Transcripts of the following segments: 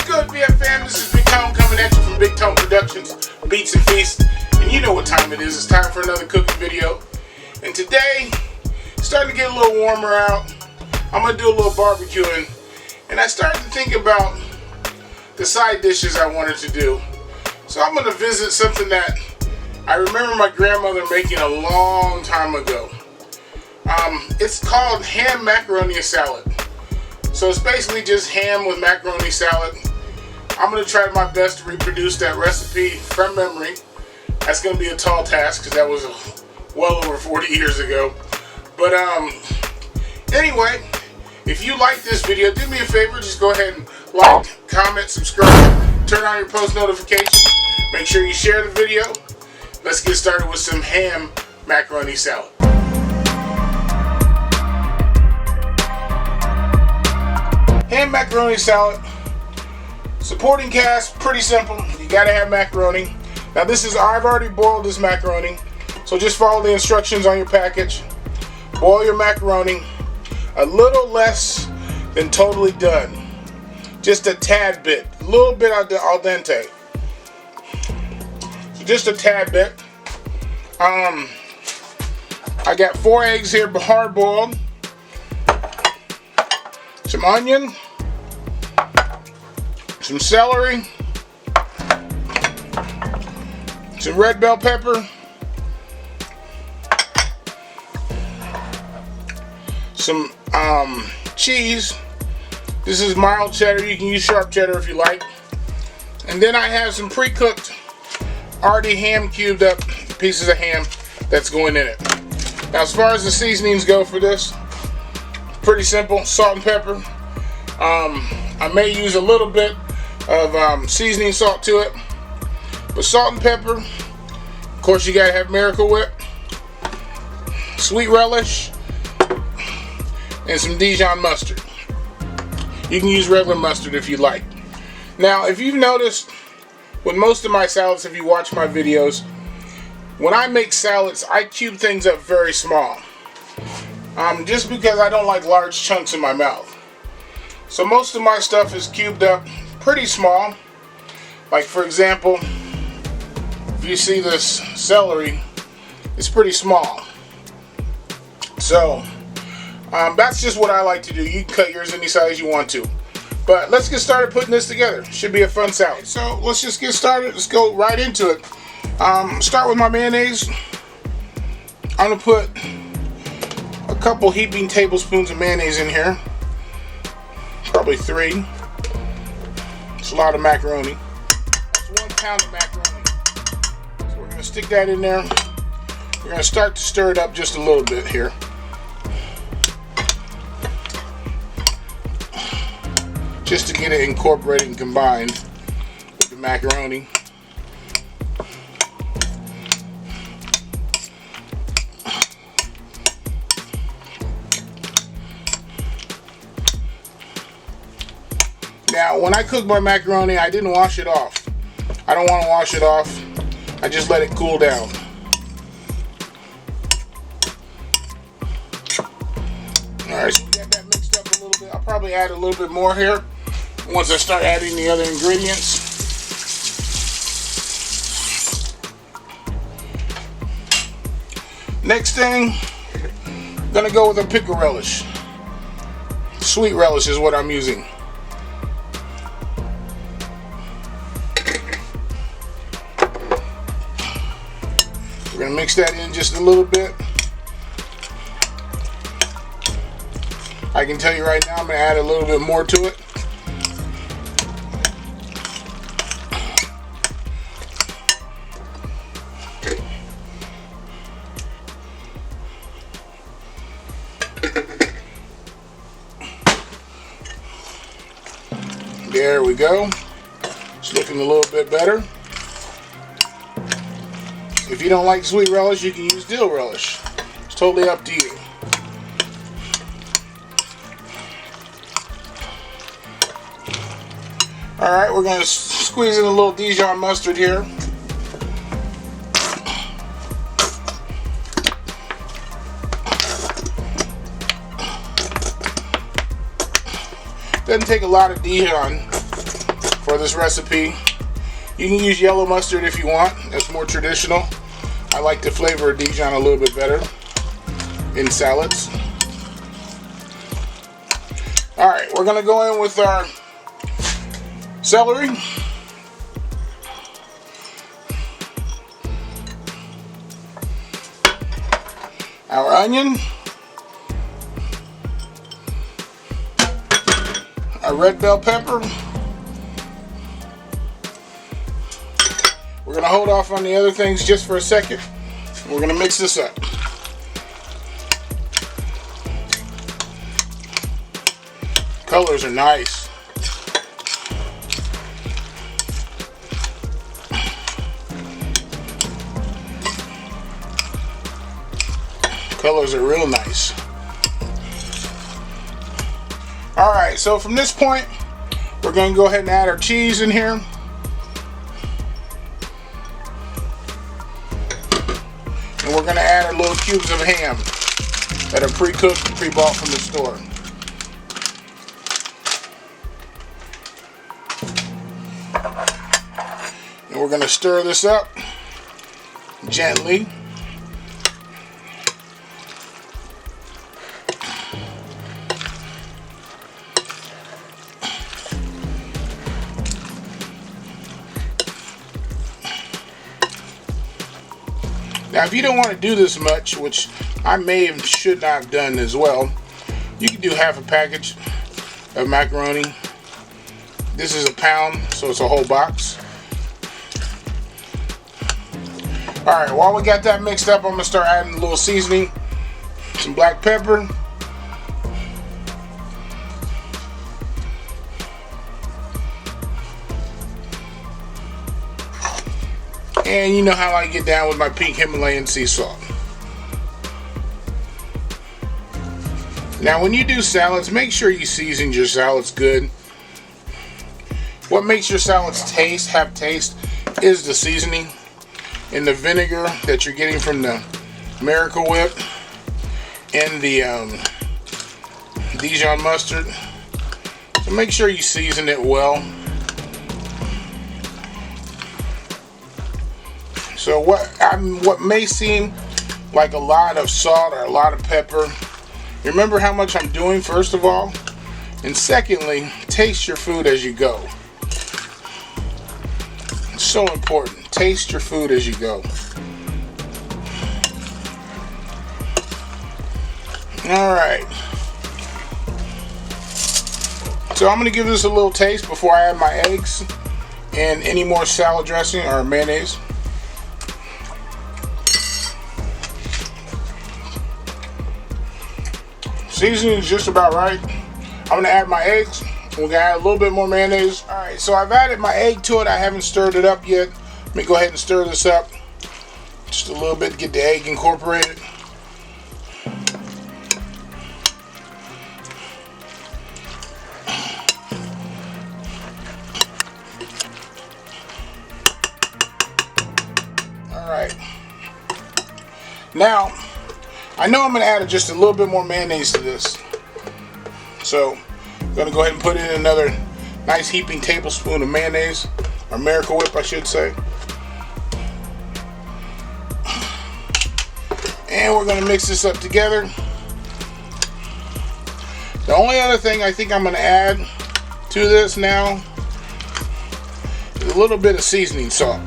good, VF fam? This is Big Tone coming at you from Big Tone Productions, Beats and Feast. And you know what time it is. It's time for another cooking video. And today, it's starting to get a little warmer out. I'm going to do a little barbecuing. And I started to think about the side dishes I wanted to do. So I'm going to visit something that I remember my grandmother making a long time ago. It's called ham macaroni salad. So it's basically just ham with macaroni salad. I'm going to try my best to reproduce that recipe from memory. That's going to be a tall task because that was well over 40 years ago. But anyway, if you like this video, do me a favor, just go ahead and like, comment, subscribe, turn on your post notifications, make sure you share the video. Let's get started with some ham macaroni salad. Ham macaroni salad. Supporting cast, pretty simple. You gotta have macaroni. Now I've already boiled this macaroni, so just follow the instructions on your package. Boil your macaroni a little less than totally done. Just a tad bit, a little bit al dente. So just a tad bit. I got 4 eggs here, hard boiled. Some onion. Some celery, some red bell pepper, some cheese. This is mild cheddar. You can use sharp cheddar if you like. And then I have some pre-cooked, already ham cubed up pieces of ham that's going in it. Now as far as the seasonings go for this, pretty simple. Salt and pepper. I may use a little bit of seasoning salt to it, but salt and pepper. Of course, you gotta have Miracle Whip, sweet relish, and some Dijon mustard. You can use regular mustard if you like. Now, if you've noticed, with most of my salads, if you watch my videos, when I make salads, I cube things up very small, just because I don't like large chunks in my mouth. So most of my stuff is cubed up pretty small. Like for example, if you see this celery, it's pretty small. So that's just what I like to do. You can cut yours any size you want to. But let's get started putting this together. Should be a fun salad. So let's just get started. Let's go right into it. Start with my mayonnaise. I'm gonna put a couple heaping tablespoons of mayonnaise in here. Probably 3. It's a lot of macaroni. That's 1 pound of macaroni. So we're going to stick that in there. We're going to start to stir it up just a little bit here. Just to get it incorporated and combined with the macaroni. Now, when I cook my macaroni, I didn't wash it off. I don't want to wash it off. I just let it cool down. Alright, so we got that mixed up a little bit. I'll probably add a little bit more here once I start adding the other ingredients. Next thing, I'm going to go with a pickle relish. Sweet relish is what I'm using. We're going to mix that in just a little bit. I can tell you right now I'm going to add a little bit more to it. There we go. It's looking a little bit better. If you don't like sweet relish, you can use dill relish. It's totally up to you. Alright, we're going to squeeze in a little Dijon mustard here. Doesn't take a lot of Dijon for this recipe. You can use yellow mustard if you want. That's more traditional. I like the flavor of Dijon a little bit better in salads. Alright, we're going to go in with our celery. Our onion. Our red bell pepper. We're going to hold off on the other things just for a second. We're going to mix this up. Colors are nice. Colors are real nice. Alright, so from this point, we're going to go ahead and add our cheese in here. And we're going to add our little cubes of ham that are pre-cooked and pre-bought from the store. And we're going to stir this up gently. Now, if you don't want to do this much, which I may and should not have done as well, you can do half a package of macaroni. This is a pound, so it's a whole box. Alright, while we got that mixed up, I'm going to start adding a little seasoning. Some black pepper. And you know how I get down with my pink Himalayan sea salt. Now when you do salads, make sure you season your salads good. What makes your salads have taste is the seasoning and the vinegar that you're getting from the Miracle Whip and the Dijon mustard. So make sure you season it well. So what may seem like a lot of salt or a lot of pepper, remember how much I'm doing first of all, and secondly, taste your food as you go. It's so important. Taste your food as you go. Alright. So I'm going to give this a little taste before I add my eggs and any more salad dressing or mayonnaise. Seasoning is just about right. I'm going to add my eggs. We're going to add a little bit more mayonnaise. Alright, so I've added my egg to it. I haven't stirred it up yet. Let me go ahead and stir this up just a little bit to get the egg incorporated. Alright. Now, I know I'm going to add just a little bit more mayonnaise to this. So, I'm going to go ahead and put in another nice heaping tablespoon of mayonnaise, or Miracle Whip I should say. And we're going to mix this up together. The only other thing I think I'm going to add to this now is a little bit of seasoning salt,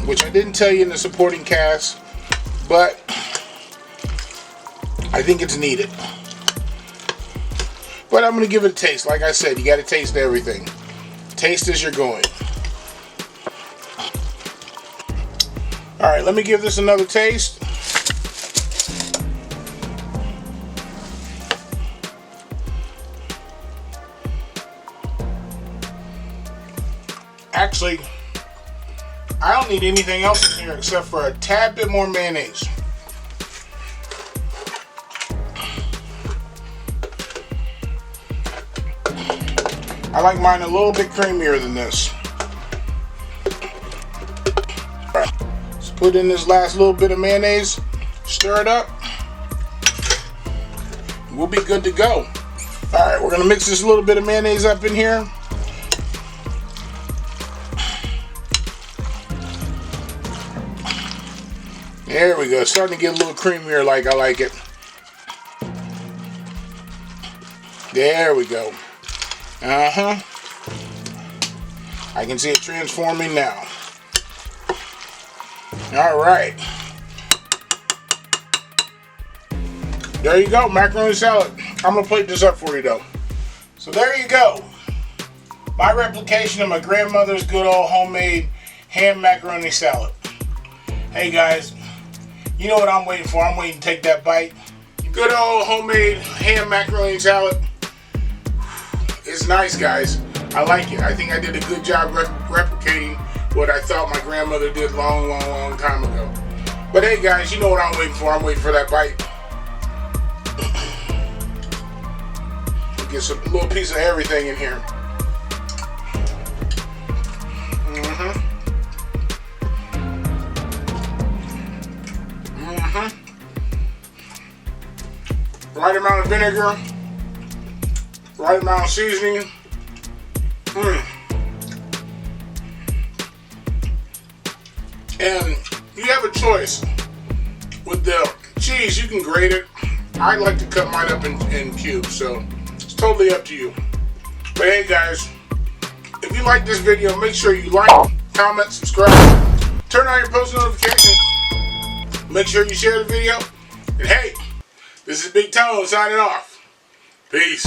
which I didn't tell you in the supporting cast, but I think it's needed. But I'm going to give it a taste. Like I said, you got to taste everything. Taste as you're going. Alright, let me give this another taste. Actually, I don't need anything else in here except for a tad bit more mayonnaise. I like mine a little bit creamier than this. Alright, let's put in this last little bit of mayonnaise, stir it up, we'll be good to go. Alright, we're going to mix this little bit of mayonnaise up in here. There we go. Starting to get a little creamier like I like it. There we go. I can see it transforming now. Alright. There you go, macaroni salad. I'm going to plate this up for you though. So there you go. My replication of my grandmother's good old homemade ham macaroni salad. Hey guys, you know what I'm waiting for? I'm waiting to take that bite. Good old homemade ham macaroni salad. It's nice, guys. I like it. I think I did a good job replicating what I thought my grandmother did long time ago. But hey guys, you know what I'm waiting for? I'm waiting for that bite. Get some little piece of everything in here. Right amount of vinegar. Right amount of seasoning. And you have a choice. With the cheese, you can grate it. I like to cut mine up in cubes, so it's totally up to you. But hey guys, if you like this video, make sure you like, comment, subscribe, turn on your post notifications, make sure you share the video, and hey, this is Big Tone signing off. Peace.